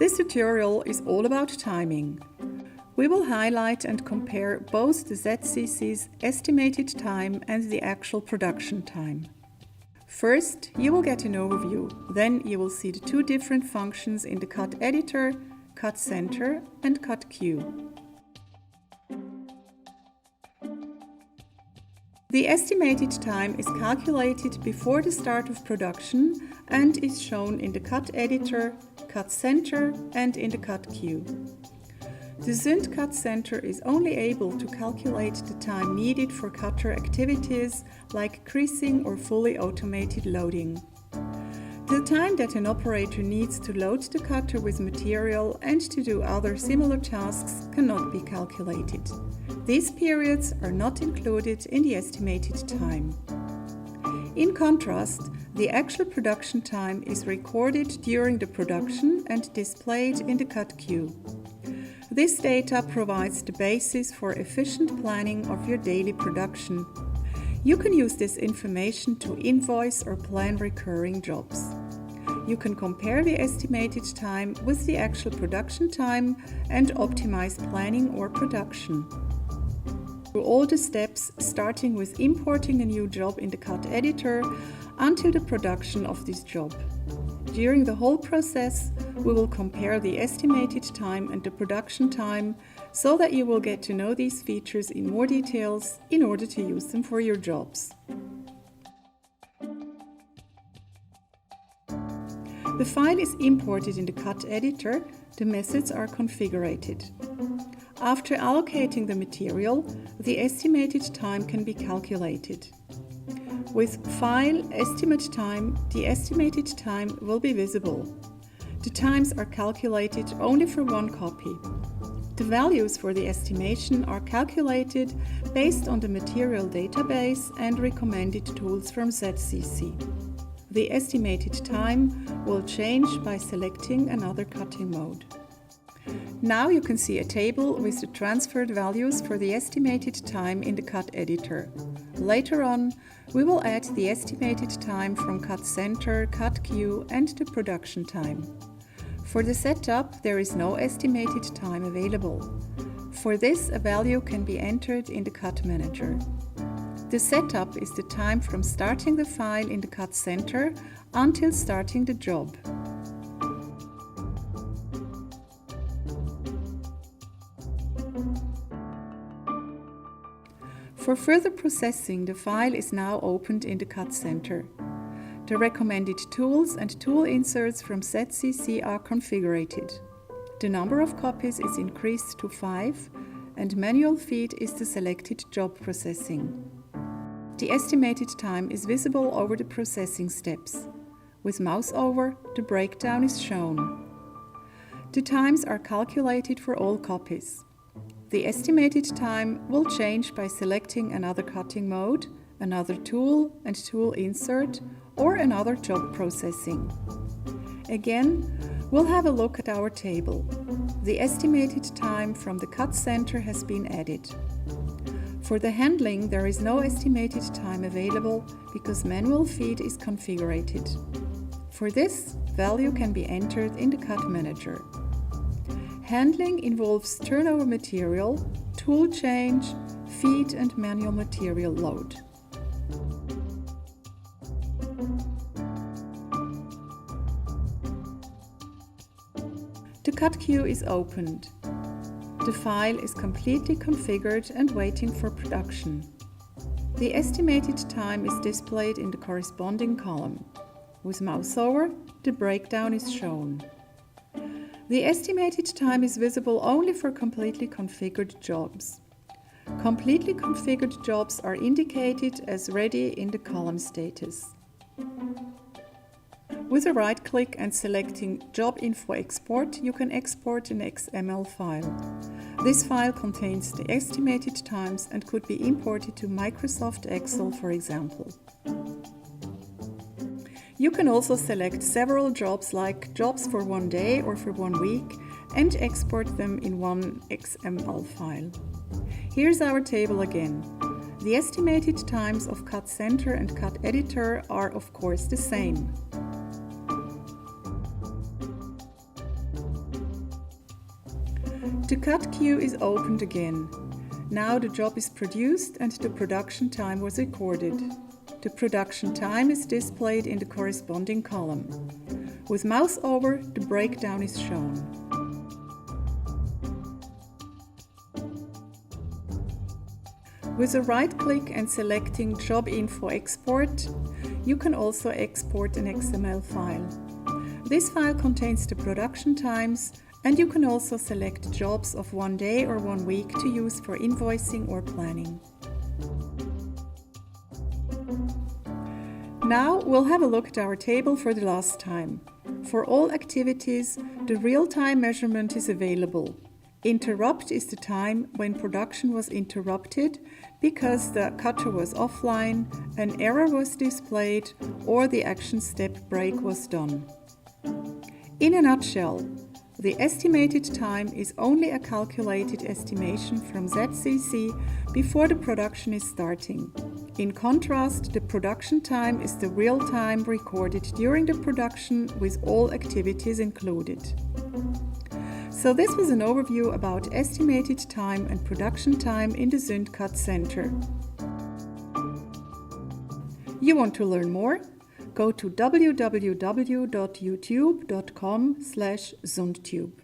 This tutorial is all about timing. We will highlight and compare both the ZCC's estimated time and the actual production time. First, you will get an overview, then you will see the two different functions in the cut editor, cut center and cut queue. The estimated time is calculated before the start of production and is shown in the cut editor, cut center and in the cut queue. The Zund cut center is only able to calculate the time needed for cutter activities like creasing or fully automated loading. The time that an operator needs to load the cutter with material and to do other similar tasks cannot be calculated. These periods are not included in the estimated time. In contrast, the actual production time is recorded during the production and displayed in the cut queue. This data provides the basis for efficient planning of your daily production. You can use this information to invoice or plan recurring jobs. You can compare the estimated time with the actual production time and optimize planning or production. Through all the steps, starting with importing a new job in the cut editor until the production of this job. During the whole process, we will compare the estimated time and the production time so that you will get to know these features in more details in order to use them for your jobs. The file is imported in the cut editor, the methods are configured. After allocating the material, the estimated time can be calculated. With File Estimate Time, the estimated time will be visible. The times are calculated only for one copy. The values for the estimation are calculated based on the material database and recommended tools from ZCC. The estimated time will change by selecting another cutting mode. Now you can see a table with the transferred values for the estimated time in the cut editor. Later on, we will add the estimated time from cut center, cut queue and the production time. For the setup, there is no estimated time available. For this, a value can be entered in the cut manager. The setup is the time from starting the file in the cut center until starting the job. For further processing, the file is now opened in the cut center. The recommended tools and tool inserts from ZCC are configured. The number of copies is increased to 5 and manual feed is the selected job processing. The estimated time is visible over the processing steps. With mouse over, the breakdown is shown. The times are calculated for all copies. The estimated time will change by selecting another cutting mode, another tool and tool insert, or another job processing. Again, we'll have a look at our table. The estimated time from the cut center has been added. For the handling, there is no estimated time available because manual feed is configured. For this, value can be entered in the cut manager. Handling involves turnover material, tool change, feed and manual material load. The cut queue is opened. The file is completely configured and waiting for production. The estimated time is displayed in the corresponding column. With mouse over, the breakdown is shown. The estimated time is visible only for completely configured jobs. Completely configured jobs are indicated as ready in the column status. With a right click and selecting Job Info Export, you can export an XML file. This file contains the estimated times and could be imported to Microsoft Excel, for example. You can also select several jobs like jobs for 1 day or for 1 week and export them in one XML file. Here's our table again. The estimated times of cut center and cut editor are of course the same. The cut queue is opened again. Now the job is produced and the production time was recorded. The production time is displayed in the corresponding column. With mouse over, the breakdown is shown. With a right click and selecting Job Info Export, you can also export an XML file. This file contains the production times, and you can also select jobs of 1 day or 1 week to use for invoicing or planning. Now we'll have a look at our table for the last time. For all activities, the real-time measurement is available. Interrupt is the time when production was interrupted because the cutter was offline, an error was displayed, or the action step break was done. In a nutshell, the estimated time is only a calculated estimation from ZCC before the production is starting. In contrast, the production time is the real time recorded during the production with all activities included. So this was an overview about estimated time and production time in the Zünd Cut Center. You want to learn more? Go to www.youtube.com/Zundtube.